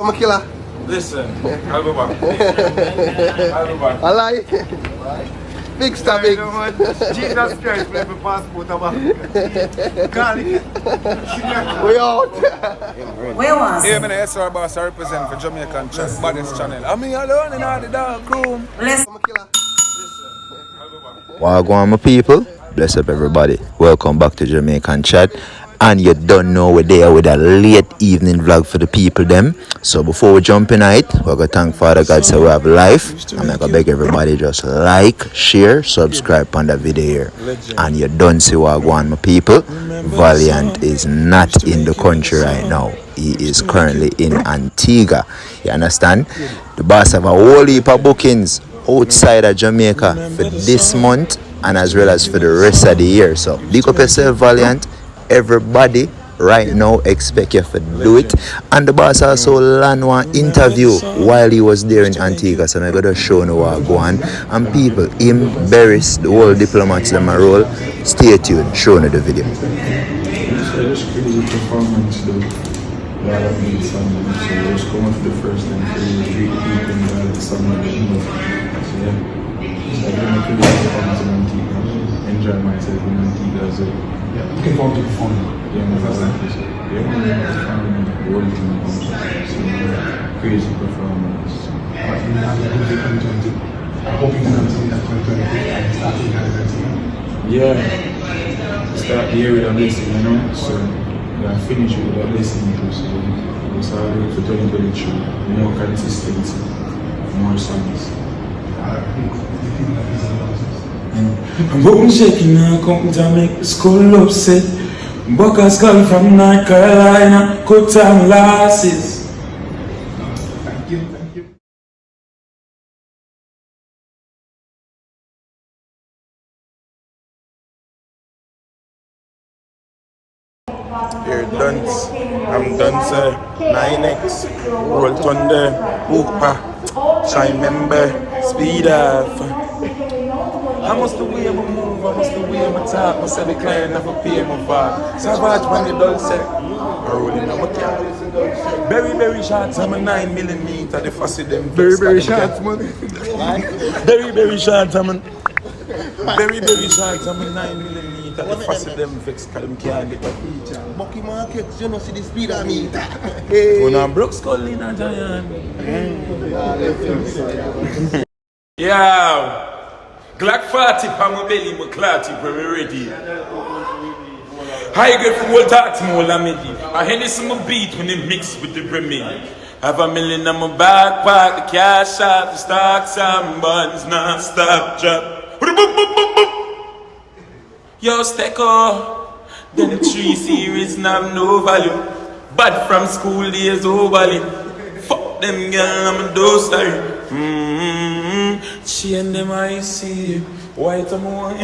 I'm a killer. Listen, I'll go back. I'll go back. I lie. Big star, big. Jesus Christ, let me passport back. We out. Where was Hey, it? man, SR boss, I represent for Jamaican Baddest Channel. I'm here alone in all the dark room. Let's I'm a killer. Wagwan my people, bless up everybody. Welcome back to Jamaican Chat. And you don't know we're there with a late evening vlog for the people them. So before we jump in it, we're gonna thank Father God so we have life. I'm gonna beg everybody just like, share, subscribe on the video here. And you don't see Wagwan my people. Valiant is not in the country right now. He is currently in Antigua. You understand? The boss have a whole heap of bookings outside of Jamaica for this month and as well as for the rest of the year. So big up yourself, Valiant. Everybody right now expect you to do it. And the boss also land one interview while he was there in Antigua. So I'm gonna show you what go on. And people, him, Beres, the whole diplomats them a roll. Stay tuned, show you the video. Just crazy performance though. A lot of beats on them, so just going for the first time, really treat people and the song like that, you know. So yeah, it's like I'm a crazy performance in Antigua. Enjoy myself in Antigua as well. Yeah, looking forward to performing. Yeah, my first time. So yeah, performing the whole thing. So crazy performance. Alright, you have a good day 2020. I hope you can have something that 2020 and start to get it. Yeah, start the year with a blessing, you know. So yeah, finish with a blessing too. So it's all good for 2022. More consistency, more songs. Boom shaking now, come to make the school upset. Buckers come from North Carolina, cut time losses. Thank you. Here, Dunce. I'm Dunce. 9X. Roll Thunder. Hoopa. Shine Member. Speed off. I must the way I move, I must the way I talk. I said the client never pay my far. Savage when the dog said, I'm rolling on my car. Very shots, I'm a 9mm. The fussy them. Very shots, man. Very shots, I'm a very shots, I'm a 9mm. The fussy them vex, cause them can't get a feature. Bucky markets, you know, see the speed of me. When I'm broke skull in a giant. Yeah. Glock 40 pa my belly, my clarty, when we ready. High grade from old tax, more lamedy. I hear this in my beat when it mix with the remedy. Have $1 million on my backpack, the cash out, the stocks and bonds, non-stop drop. Yo, Stecco, then the 3 series now have no value. Bad from school days overly. Fuck them girl, I'm a dose sorry. She and them I see white and white.